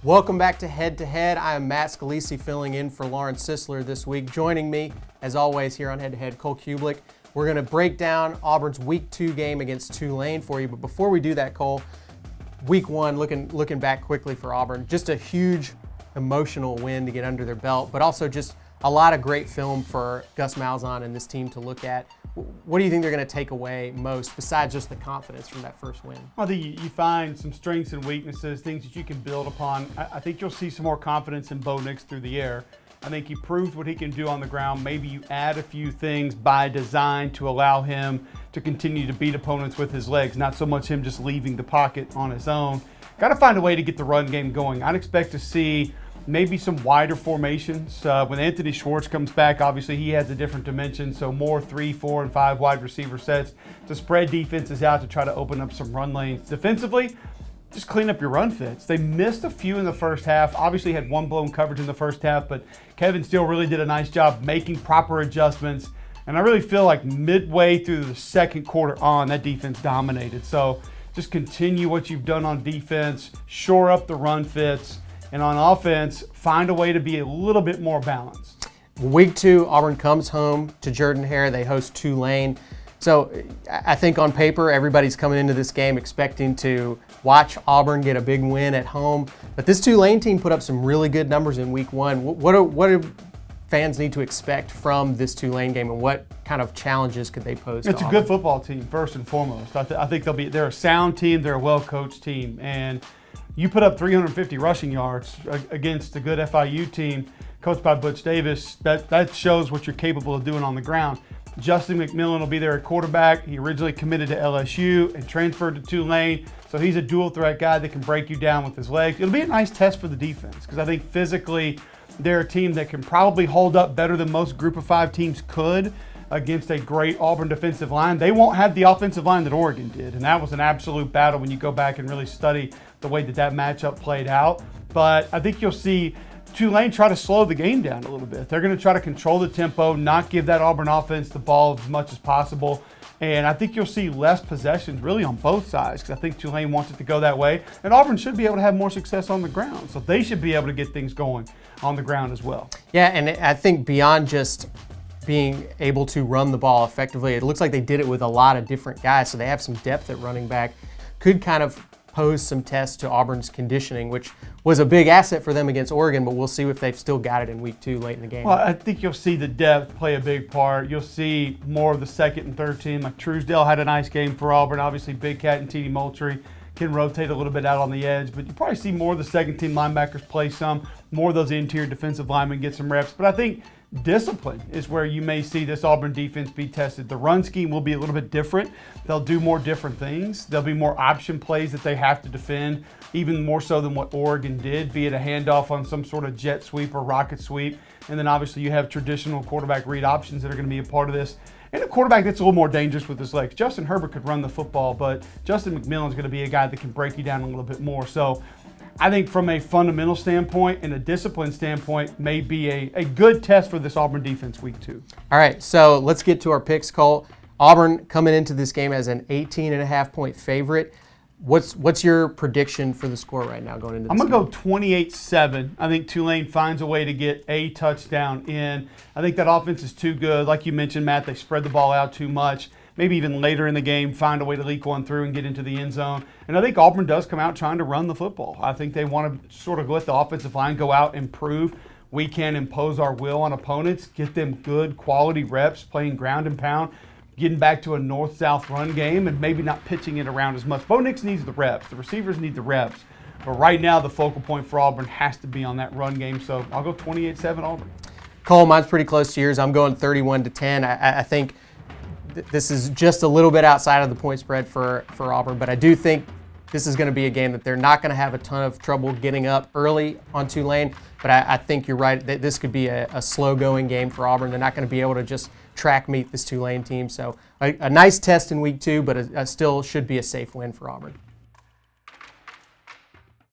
Welcome back to Head to Head. I am Matt Scalici filling in for Lawrence Sisler this week. Joining me, as always, here on Head to Head, Cole Cubelic. We're going to break down Auburn's Week 2 game against Tulane for you. But before we do that, Cole, Week 1, looking back quickly for Auburn, just a huge emotional win to get under their belt, but also just a lot of great film for Gus Malzahn and this team to look at. What do you think they're going to take away most, besides just the confidence from that first win? I think you find some strengths and weaknesses, things that you can build upon. I think you'll see some more confidence in Bo Nix through the air. I think he proved what he can do on the ground. Maybe you add a few things by design to allow him to continue to beat opponents with his legs, not so much him just leaving the pocket on his own. Got to find a way to get the run game going. I'd expect to see maybe some wider formations. When Anthony Schwartz comes back, obviously he has a different dimension, so more 3, 4, and 5 wide receiver sets to spread defenses out to try to open up some run lanes. Defensively, just clean up your run fits. They missed a few in the first half, obviously had one blown coverage in the first half, but Kevin Steele really did a nice job making proper adjustments, and I really feel like midway through the second quarter on, that defense dominated. So just continue what you've done on defense, shore up the run fits, and on offense, find a way to be a little bit more balanced. Week 2, Auburn comes home to Jordan-Hare. They host Tulane. So I think on paper, everybody's coming into this game expecting to watch Auburn get a big win at home. But this Tulane team put up some really good numbers in Week 1. What do fans need to expect from this Tulane game, and what kind of challenges could they pose to It's a Auburn? good football team, first and foremost. I think they're a sound team. They're a well-coached team. And you put up 350 rushing yards against a good FIU team coached by Butch Davis. That shows what you're capable of doing on the ground. Justin McMillan will be there at quarterback. He originally committed to LSU and transferred to Tulane, so he's a dual threat guy that can break you down with his legs. It'll be a nice test for the defense because I think physically they're a team that can probably hold up better than most Group of 5 teams could against a great Auburn defensive line. They won't have the offensive line that Oregon did, and that was an absolute battle when you go back and really study the way that matchup played out. But I think you'll see Tulane try to slow the game down a little bit. They're going to try to control the tempo, not give that Auburn offense the ball as much as possible. And I think you'll see less possessions really on both sides because I think Tulane wants it to go that way. And Auburn should be able to have more success on the ground. So they should be able to get things going on the ground as well. Yeah, and I think beyond just being able to run the ball effectively, it looks like they did it with a lot of different guys. So they have some depth at running back. Could kind of pose some tests to Auburn's conditioning, which was a big asset for them against Oregon, but we'll see if they've still got it in Week 2 late in the game. Well, I think you'll see the depth play a big part. You'll see more of the second and third team. Like Truesdale had a nice game for Auburn. Obviously, Big Cat and T.D. Moultrie can rotate a little bit out on the edge, but you probably see more of the second team linebackers play some, more of those interior defensive linemen get some reps. But I think discipline is where you may see this Auburn defense be tested. The run scheme will be a little bit different. They'll do more different things. There'll be more option plays that they have to defend, even more so than what Oregon did, be it a handoff on some sort of jet sweep or rocket sweep. And then obviously you have traditional quarterback read options that are going to be a part of this. And a quarterback that's a little more dangerous with his legs. Justin Herbert could run the football, but Justin McMillan is going to be a guy that can break you down a little bit more. So I think from a fundamental standpoint and a discipline standpoint, may be a good test for this Auburn defense Week 2. All right, so let's get to our picks, Cole. Auburn coming into this game as an 18.5-point favorite. What's your prediction for the score right now going into this game? I'm going to go 28-7. I think Tulane finds a way to get a touchdown in. I think that offense is too good. Like you mentioned, Matt, they spread the ball out too much. Maybe even later in the game, find a way to leak one through and get into the end zone. And I think Auburn does come out trying to run the football. I think they want to sort of let the offensive line go out and prove we can impose our will on opponents, get them good quality reps, playing ground and pound, getting back to a north-south run game, and maybe not pitching it around as much. Bo Nix needs the reps. The receivers need the reps. But right now, the focal point for Auburn has to be on that run game. So I'll go 28-7 Auburn. Cole, mine's pretty close to yours. I'm going 31-10. I think this is just a little bit outside of the point spread for Auburn, but I do think this is going to be a game that they're not going to have a ton of trouble getting up early on Tulane, but I think you're right. This could be a slow-going game for Auburn. They're not going to be able to just track meet this Tulane team. So a nice test in Week 2, but still should be a safe win for Auburn.